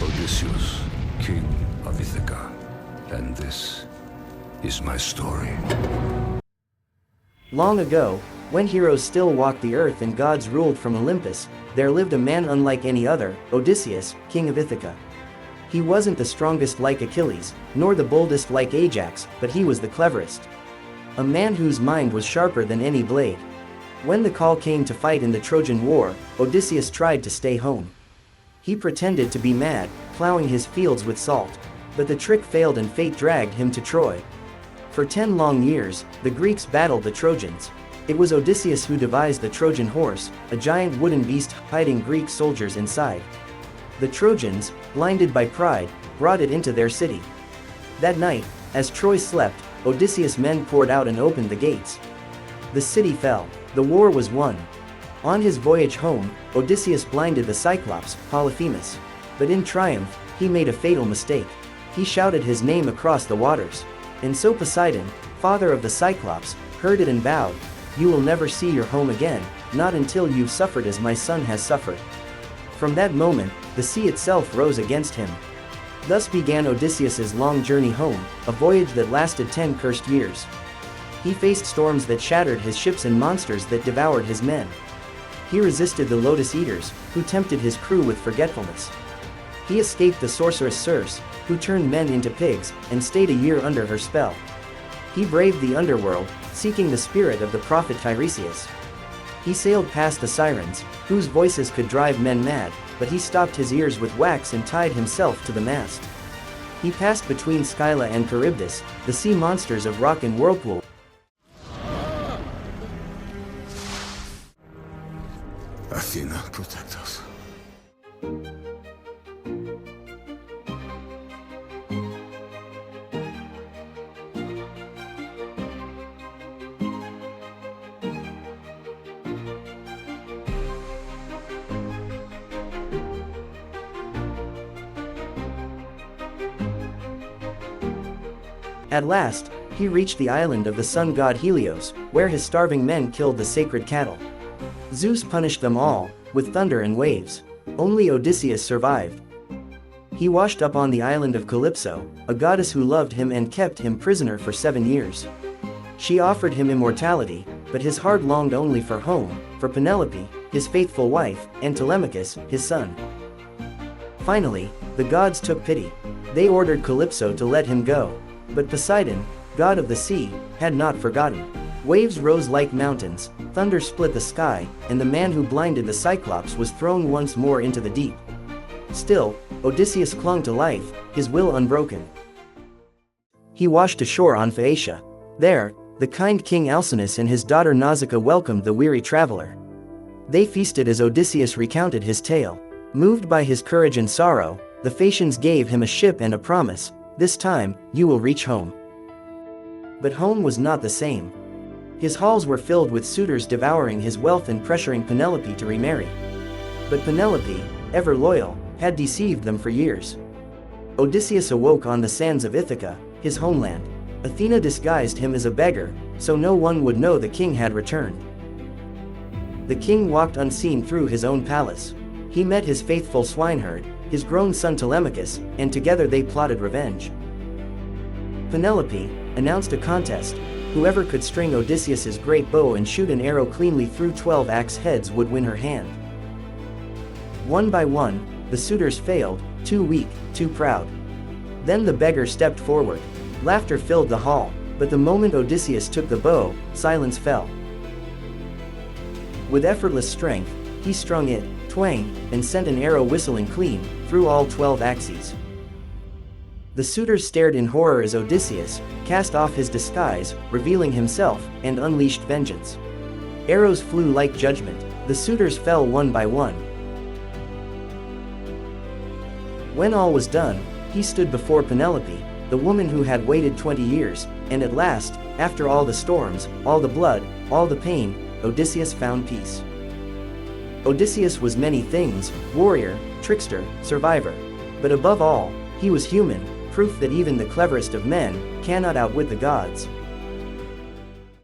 Odysseus, king of Ithaca, and this is my story. Long ago, when heroes still walked the earth and gods ruled from Olympus, there lived a man unlike any other, Odysseus, king of Ithaca. He wasn't the strongest like Achilles, nor the boldest like Ajax, but he was the cleverest. A man whose mind was sharper than any blade. When the call came to fight in the Trojan War, Odysseus tried to stay home. He pretended to be mad, plowing his fields with salt. But the trick failed and fate dragged him to Troy. For 10 long years, the Greeks battled the Trojans. It was Odysseus who devised the Trojan horse, a giant wooden beast hiding Greek soldiers inside. The Trojans, blinded by pride, brought it into their city. That night, as Troy slept, Odysseus' men poured out and opened the gates. The city fell. The war was won. On his voyage home, Odysseus blinded the Cyclops, Polyphemus. But in triumph, he made a fatal mistake. He shouted his name across the waters. And so Poseidon, father of the Cyclops, heard it and vowed, "You will never see your home again, not until you've suffered as my son has suffered." From that moment, the sea itself rose against him. Thus began Odysseus's long journey home, a voyage that lasted 10 cursed years. He faced storms that shattered his ships and monsters that devoured his men. He resisted the Lotus Eaters, who tempted his crew with forgetfulness. He escaped the sorceress Circe, who turned men into pigs, and stayed a year under her spell. He braved the underworld, seeking the spirit of the prophet Tiresias. He sailed past the Sirens, whose voices could drive men mad, but he stopped his ears with wax and tied himself to the mast. He passed between Scylla and Charybdis, the sea monsters of rock and whirlpool. Athena, protect us. At last, he reached the island of the sun god Helios, where his starving men killed the sacred cattle. Zeus punished them all, with thunder and waves. Only Odysseus survived. He washed up on the island of Calypso, a goddess who loved him and kept him prisoner for 7 years. She offered him immortality, but his heart longed only for home, for Penelope, his faithful wife, and Telemachus, his son. Finally, the gods took pity. They ordered Calypso to let him go. But Poseidon, god of the sea, had not forgotten. Waves rose like mountains, thunder split the sky, and the man who blinded the Cyclops was thrown once more into the deep. Still, Odysseus clung to life, his will unbroken. He washed ashore on Phaeacia. There, the kind king Alcinous and his daughter Nausicaa welcomed the weary traveler. They feasted as Odysseus recounted his tale. Moved by his courage and sorrow, the Phaeacians gave him a ship and a promise. "This time, you will reach home." But home was not the same. His halls were filled with suitors devouring his wealth and pressuring Penelope to remarry. But Penelope, ever loyal, had deceived them for years. Odysseus awoke on the sands of Ithaca, his homeland. Athena disguised him as a beggar, so no one would know the king had returned. The king walked unseen through his own palace. He met his faithful swineherd, his grown son Telemachus, and together they plotted revenge. Penelope announced a contest. Whoever could string Odysseus's great bow and shoot an arrow cleanly through 12 axe heads would win her hand. One by one, the suitors failed, too weak, too proud. Then the beggar stepped forward. Laughter filled the hall, but the moment Odysseus took the bow, silence fell. With effortless strength, he strung it, twang, and sent an arrow whistling clean, through all 12 axes. The suitors stared in horror as Odysseus cast off his disguise, revealing himself, and unleashed vengeance. Arrows flew like judgment. The suitors fell one by one. When all was done, he stood before Penelope, the woman who had waited 20 years, and at last, after all the storms, all the blood, all the pain, Odysseus found peace. Odysseus was many things: warrior, trickster, survivor. But above all, he was human, proof that even the cleverest of men cannot outwit the gods.